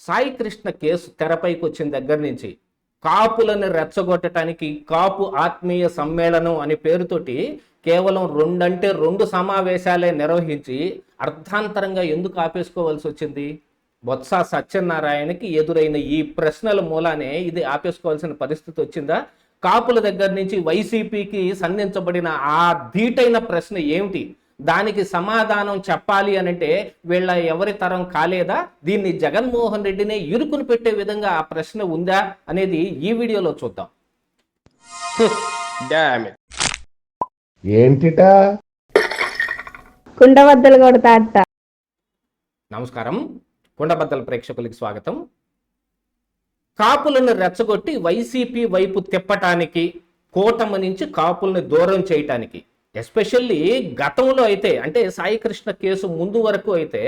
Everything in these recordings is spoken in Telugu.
సాయి కృష్ణ కేసు తెరపైకి వచ్చిన దగ్గర నుంచి కాపులను రెచ్చగొట్టడానికి కాపు ఆత్మీయ సమ్మేళనం అనే పేరుతోటి కేవలం రెండు సమావేశాలే నిర్వహించి అర్థాంతరంగా ఎందుకు ఆపేసుకోవాల్సి వచ్చింది? బొత్స సత్యనారాయణకి ఎదురైన ఈ ప్రశ్నల మూలానే ఇది ఆపేసుకోవాల్సిన పరిస్థితి వచ్చిందా? కాపుల దగ్గర నుంచి వైసీపీకి సంధించబడిన ఆ ధీటైన ప్రశ్న ఏమిటి? దానికి సమాధానం చెప్పాలి అనంటే వీళ్ళ ఎవరి తరం కాలేదా? దీన్ని జగన్మోహన్ రెడ్డినే ఇరుకుని పెట్టే విధంగా ఆ ప్రశ్న ఉందా అనేది ఈ వీడియోలో చూద్దాం. ఏంటిటా కుండబద్దలు కొడతా అట్ట. నమస్కారం, కుండబద్దల ప్రేక్షకులకి స్వాగతం. కాపులను రెచ్చగొట్టి వైసీపీ వైపు తిప్పటానికి, కూటమి నుంచి కాపుల్ని దూరం చేయటానికి, ఎస్పెషల్లీ గతంలో అయితే అంటే సాయి కృష్ణ కేసు ముందు వరకు అయితే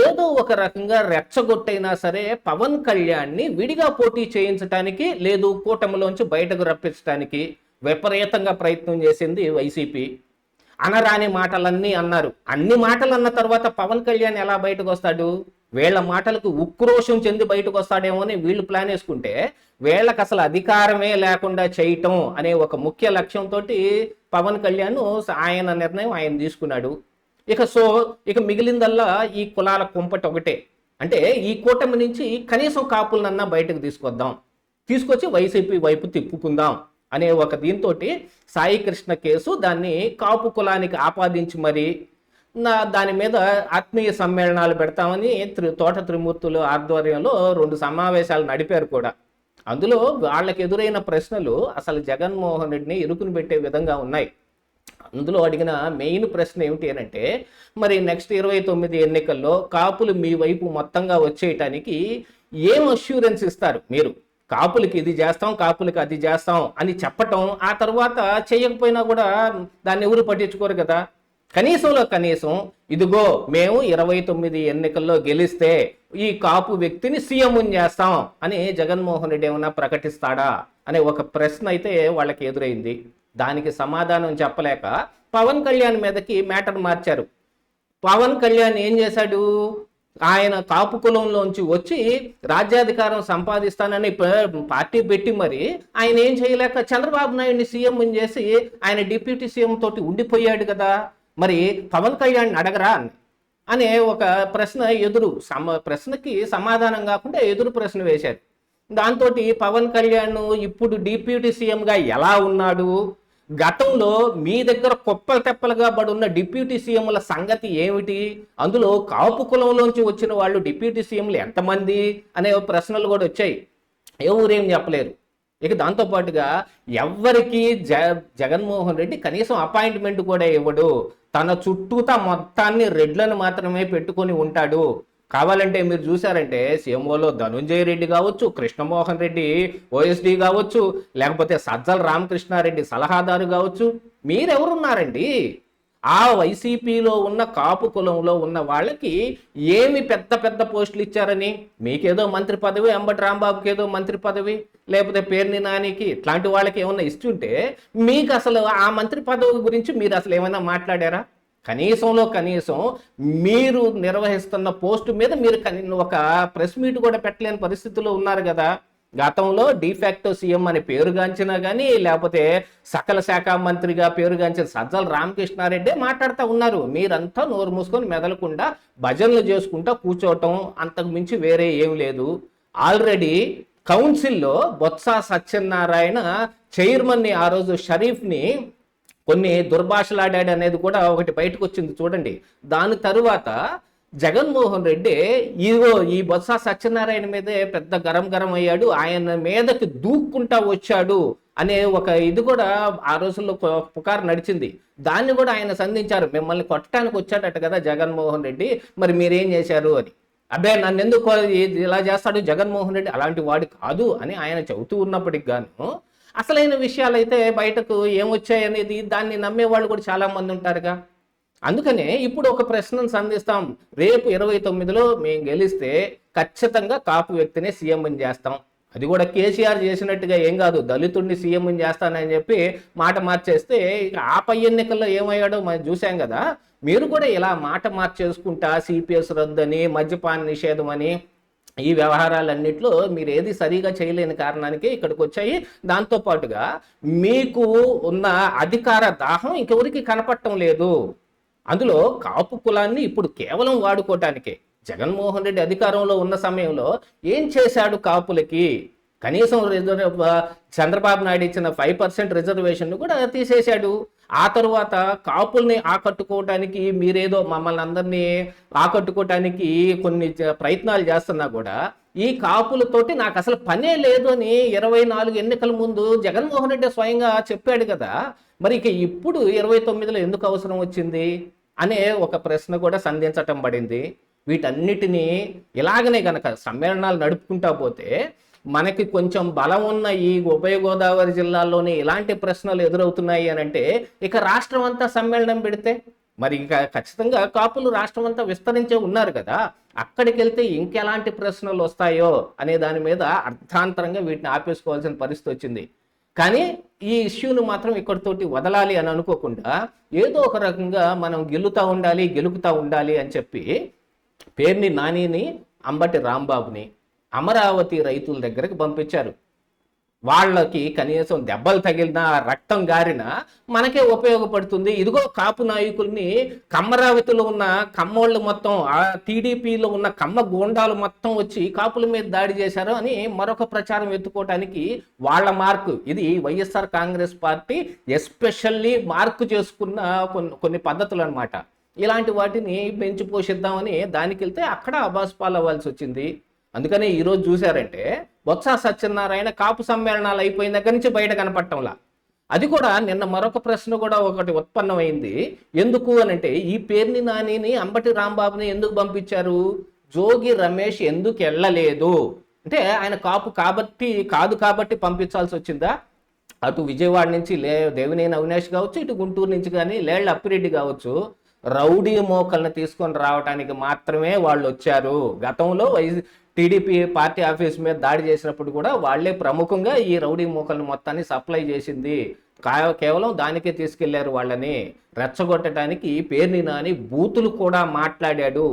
ఏదో ఒక రకంగా రెచ్చగొట్టైనా సరే పవన్ కళ్యాణ్ని విడిగా పోటీ చేయించడానికి లేదు కూటమిలోంచి బయటకు రప్పించడానికి విపరీతంగా ప్రయత్నం చేసింది వైసీపీ. అనరాని మాటలన్నీ అన్నారు. అన్ని మాటలు అన్న తర్వాత పవన్ కళ్యాణ్ ఎలా బయటకు వస్తాడు? వీళ్ళ మాటలకు ఉక్రోషం చెంది బయటకు వస్తాడేమో అని వీళ్ళు ప్లాన్ వేసుకుంటే వీళ్ళకి అసలు అధికారమే లేకుండా చేయటం అనే ఒక ముఖ్య లక్ష్యంతో పవన్ కళ్యాణ్ ఆయన నిర్ణయం ఆయన తీసుకున్నాడు. ఇక మిగిలిందల్లా ఈ కులాల కుంపటి ఒకటే. అంటే ఈ కూటమి నుంచి కనీసం కాపులనన్నా బయటకు తీసుకొచ్చి వైసీపీ వైపు తిప్పుకుందాం అనే ఒక దీంతో సాయి కృష్ణ కేసు దాన్ని కాపు కులానికి ఆపాదించి మరి దాని మీద ఆత్మీయ సమ్మేళనాలు పెడతామని తోట త్రిమూర్తులు ఆధ్వర్యంలో 2 సమావేశాలు నడిపారు కూడా. అందులో వాళ్ళకి ఎదురైన ప్రశ్నలు అసలు జగన్మోహన్ రెడ్డిని ఇరుకుని పెట్టే విధంగా ఉన్నాయి. అందులో అడిగిన మెయిన్ ప్రశ్న ఏమిటి అంటే, మరి నెక్స్ట్ 29 ఎన్నికల్లో కాపులు మీ వైపు మొత్తంగా వచ్చేయటానికి ఏం అష్యూరెన్స్ ఇస్తారు మీరు? కాపులకి ఇది చేస్తాం, కాపులకి అది చేస్తాం అని చెప్పటం, ఆ తర్వాత చేయకపోయినా కూడా దాన్ని ఎవరు పట్టించుకోరు కదా. కనీసం ఇదిగో మేము 29 ఎన్నికల్లో గెలిస్తే ఈ కాపు వ్యక్తిని సీఎం చేస్తాం అని జగన్మోహన్ రెడ్డి ఏమన్నా ప్రకటిస్తాడా అనే ఒక ప్రశ్న అయితే వాళ్ళకి ఎదురైంది. దానికి సమాధానం చెప్పలేక పవన్ కళ్యాణ్ మీదకి మ్యాటర్ మార్చారు. పవన్ కళ్యాణ్ ఏం చేశాడు? ఆయన కాపు కులంలోంచి వచ్చి రాజ్యాధికారం సంపాదిస్తానని పార్టీ పెట్టి మరి ఆయన ఏం చేయలేక చంద్రబాబు నాయుడిని సీఎం చేసి ఆయన డిప్యూటీ సీఎం తోటి ఉండిపోయాడు కదా. మరి పవన్ కళ్యాణ్ అడగరా అనే ఒక ప్రశ్న ప్రశ్నకి సమాధానం కాకుండా ఎదురు ప్రశ్న వేశారు. దాంతో పవన్ కళ్యాణ్ ఇప్పుడు డిప్యూటీ సీఎంగా ఎలా ఉన్నాడు, గతంలో మీ దగ్గర కుప్పలు తెప్పలుగా పడున్న డిప్యూటీ సీఎంల సంగతి ఏమిటి, అందులో కాపు కులంలోంచి వచ్చిన వాళ్ళు డిప్యూటీ సీఎంలు ఎంతమంది అనే ప్రశ్నలు కూడా వచ్చాయి. ఎవరేం చెప్పలేరు. ఇక దాంతోపాటుగా ఎవ్వరికి జగన్మోహన్ రెడ్డి కనీసం అపాయింట్మెంట్ కూడా ఇవ్వడు. తన చుట్టూతా మొత్తాన్ని రెడ్లను మాత్రమే పెట్టుకొని ఉంటాడు. కావాలంటే మీరు చూసారంటే సీఎంఓలో ధనుంజయ రెడ్డి కావచ్చు, కృష్ణమోహన్ రెడ్డి ఓఎస్డి కావచ్చు, లేకపోతే సజ్జల రామకృష్ణారెడ్డి సలహాదారు కావచ్చు. మీరెవరున్నారండి? ఆ వైసీపీలో ఉన్న కాపు కులంలో ఉన్న వాళ్ళకి ఏమి పెద్ద పెద్ద పోస్టులు ఇచ్చారని? మీకేదో మంత్రి పదవి, అంబటి రాంబాబుకి ఏదో మంత్రి పదవి, లేకపోతే పేర్ని నానికి ఇట్లాంటి వాళ్ళకి ఏమన్నా ఇస్తుంటే మీకు అసలు ఆ మంత్రి పదవి గురించి మీరు అసలు ఏమైనా మాట్లాడారా? కనీసం మీరు నిర్వహిస్తున్న పోస్టు మీద మీరు ఒక ప్రెస్ మీట్ కూడా పెట్టలేని పరిస్థితుల్లో ఉన్నారు కదా. గతంలో డిఫాక్టో సీఎం అని పేరుగాంచినా కానీ, లేకపోతే సకల శాఖ మంత్రిగా పేరుగాంచిన సజ్జల రామకృష్ణారెడ్డి మాట్లాడుతూ ఉన్నారు. మీరంతా నోరు మూసుకొని మెదలకుండా భజనలు చేసుకుంటా కూర్చోవటం, అంతకు మించి వేరే ఏం లేదు. ఆల్రెడీ కౌన్సిల్లో బొత్స సత్యనారాయణ చైర్మన్ని ఆ రోజు షరీఫ్ని కొన్ని దుర్భాషలాడాడు అనేది కూడా ఒకటి బయటకు వచ్చింది చూడండి. దాని తరువాత జగన్మోహన్ రెడ్డి ఈ బొత్స సత్యనారాయణ మీదే పెద్ద గరం అయ్యాడు, ఆయన మీదకి దూక్కుంటా వచ్చాడు అనే ఒక ఇది కూడా ఆ రోజుల్లో పుకారు నడిచింది. దాన్ని కూడా ఆయన సంధించారు. మిమ్మల్ని కొట్టడానికి వచ్చాడట కదా జగన్మోహన్ రెడ్డి, మరి మీరేం చేశారు అని. అబ్బే నన్ను ఎందుకు ఇలా చేస్తాడు జగన్మోహన్ రెడ్డి, అలాంటి వాడు కాదు అని ఆయన చెబుతూ ఉన్నప్పటికి గాను అసలైన విషయాలైతే బయటకు ఏమొచ్చాయనేది దాన్ని నమ్మేవాళ్ళు కూడా చాలా మంది ఉంటారుగా. అందుకనే ఇప్పుడు ఒక ప్రశ్నను సంధిస్తాం. రేపు 29లో మేము గెలిస్తే ఖచ్చితంగా కాపు వ్యక్తినే సీఎం చేస్తాం. అది కూడా కేసీఆర్ చేసినట్టుగా ఏం కాదు, దళితుడిని సీఎం చేస్తానని చెప్పి మాట మార్చేస్తే ఇక ఆ పై ఎన్నికల్లో ఏమయ్యాడో మనం చూసాం కదా. మీరు కూడా ఇలా మాట మార్చేసుకుంటా సిపిఎస్ రద్దని, మద్యపాన నిషేధం అని, ఈ వ్యవహారాలన్నింటిలో మీరు ఏది సరిగా చేయలేని కారణానికి ఇక్కడికి వచ్చాయి. దాంతోపాటుగా మీకు ఉన్న అధికార దాహం ఇంకెవరికి కనపడటం లేదు. అందులో కాపు కులాన్ని ఇప్పుడు కేవలం వాడుకోవటానికే. జగన్మోహన్ రెడ్డి అధికారంలో ఉన్న సమయంలో ఏం చేశాడు కాపులకి? కనీసం చంద్రబాబు నాయుడు ఇచ్చిన 5% రిజర్వేషన్ కూడా తీసేశాడు. ఆ తరువాత కాపుల్ని ఆకట్టుకోవటానికి మీరేదో మమ్మల్ని అందరినీ ఆకట్టుకోవటానికి కొన్ని ప్రయత్నాలు చేస్తున్నా కూడా ఈ కాపులతోటి నాకు అసలు పనే లేదు అని 24 ఎన్నికల ముందు జగన్మోహన్ రెడ్డి స్వయంగా చెప్పాడు కదా. మరి ఇక ఇప్పుడు 29లో ఎందుకు అవసరం వచ్చింది అనే ఒక ప్రశ్న కూడా సంధించటం పడింది. వీటన్నిటినీ ఇలాగనే గనక సమ్మేళనాలు నడుపుకుంటా పోతే మనకి కొంచెం బలం ఉన్న ఈ ఉభయ గోదావరి జిల్లాల్లోనే ఇలాంటి ప్రశ్నలు ఎదురవుతున్నాయి అని అంటే ఇక రాష్ట్రం అంతా సమ్మేళనం పెడితే మరి ఇక ఖచ్చితంగా కాపులు రాష్ట్రం అంతా విస్తరించే ఉన్నారు కదా. అక్కడికి వెళ్తే ఇంకెలాంటి ప్రశ్నలు వస్తాయో అనే దాని మీద అర్థాంతరంగా వీటిని ఆపేసుకోవాల్సిన పరిస్థితి వచ్చింది. కానీ ఈ ఇష్యూను మాత్రం ఇక్కడితోటి వదలాలి అని అనుకోకుండా ఏదో ఒక రకంగా మనం గెలుపుతా ఉండాలి అని చెప్పి పేర్ని నానిని, అంబటి రాంబాబుని అమరావతి రైతుల దగ్గరికి పంపించారు. వాళ్ళకి కనీసం దెబ్బలు తగిలినా రక్తం గారినా మనకే ఉపయోగపడుతుంది. ఇదిగో కాపు నాయకుల్ని కమ్మరావతిలో ఉన్న కమ్మోళ్ళు మొత్తం, ఆ టీడీపీలో ఉన్న కమ్మ గూండాలు మొత్తం వచ్చి కాపుల మీద దాడి చేశారు అని మరొక ప్రచారం ఎత్తుకోవటానికి వాళ్ళ మార్కు. ఇది YSR Congress party especially mark చేసుకున్న కొన్ని పద్ధతులు అనమాట. ఇలాంటి వాటిని పెంచి పోషిద్దామని దానికి వెళ్తే అక్కడ అబాస్పాలు అవ్వాల్సి వచ్చింది. అందుకనే ఈరోజు చూశారంటే బొత్స సత్యనారాయణ కాపు సమ్మేళనాలు అయిపోయిన దగ్గర నుంచి బయట కనపడటంలా. అది కూడా నిన్న మరొక ప్రశ్న కూడా ఒకటి ఉత్పన్నమైంది. ఎందుకు అనంటే ఈ పేర్ని నానిని, అంబటి రాంబాబుని ఎందుకు పంపించారు? జోగి రమేష్ ఎందుకు వెళ్ళలేదు అంటే ఆయన కాపు కాదు కాబట్టి పంపించాల్సి వచ్చిందా? అటు విజయవాడ నుంచి దేవినేని అవినాష్ కావచ్చు, ఇటు గుంటూరు నుంచి కానీ లేళ్ల అప్పిరెడ్డి కావచ్చు, రౌడీ మోకల్ని తీసుకొని రావడానికి మాత్రమే వాళ్ళు వచ్చారు. గతంలో టీడీపీ పార్టీ ఆఫీస్ మీద దాడి చేసినప్పుడు కూడా వాళ్లే ప్రముఖంగా ఈ రౌడీ మోకల్ని మొత్తాన్ని సప్లై చేసింది. కేవలం దానికే తీసుకెళ్లారు. వాళ్ళని రెచ్చగొట్టడానికి పేర్ని నాని బూతులు కూడా మాట్లాడాడు.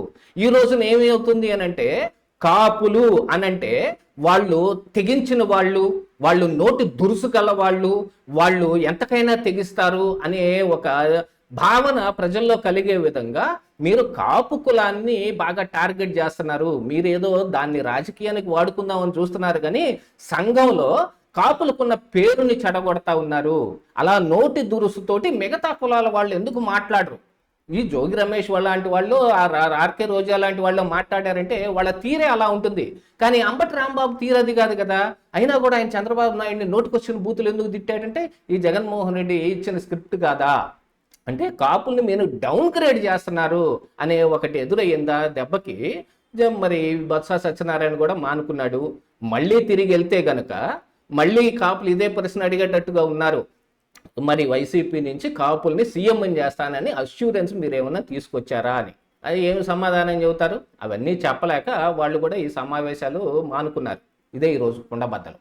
ఈ రోజున ఏమవుతుంది అనంటే కాపులు అనంటే వాళ్ళు తెగించిన వాళ్ళు నోటి దురుసు గల వాళ్ళు ఎంతకైనా తెగిస్తారు అనే ఒక భావన ప్రజల్లో కలిగే విధంగా మీరు కాపు కులాన్ని బాగా టార్గెట్ చేస్తున్నారు. మీరేదో దాన్ని రాజకీయానికి వాడుకుందామని చూస్తున్నారు, కానీ సంఘంలో కాపులకున్న పేరుని చెడగొడతా ఉన్నారు. అలా నోటి దురుసుతోటి మిగతా కులాల వాళ్ళు ఎందుకు మాట్లాడరు? ఈ జోగి రమేష్ లాంటి వాళ్ళు, ఆర్కే రోజా లాంటి వాళ్ళు మాట్లాడారంటే వాళ్ళ తీరే అలా ఉంటుంది. కానీ అంబటి రాంబాబు తీరది కాదు కదా. అయినా కూడా ఆయన చంద్రబాబు నాయుడిని నోటికొచ్చిన బూతులు ఎందుకు తిట్టాడంటే ఈ జగన్మోహన్ రెడ్డి ఇచ్చిన స్క్రిప్ట్ కాదా అంటే కాపుల్ని మీరు డౌన్ గ్రేడ్ చేస్తున్నారు అనే ఒకటి ఎదురయ్యిందా దెబ్బకి. మరి బొత్స సత్యనారాయణ కూడా మానుకున్నాడు. మళ్ళీ తిరిగి వెళ్తే గనక మళ్ళీ కాపులు ఇదే ప్రశ్న అడిగేటట్టుగా ఉన్నారు. మరి వైసీపీ నుంచి కాపుల్ని సీఎం చేస్తానని అష్యూరెన్స్ మీరు ఏమన్నా తీసుకొచ్చారా అని. అది ఏమి సమాధానం చెబుతారు? అవన్నీ చెప్పలేక వాళ్ళు కూడా ఈ సమావేశాలు మానుకున్నారు. ఇదే ఈరోజు కుండబద్దలు.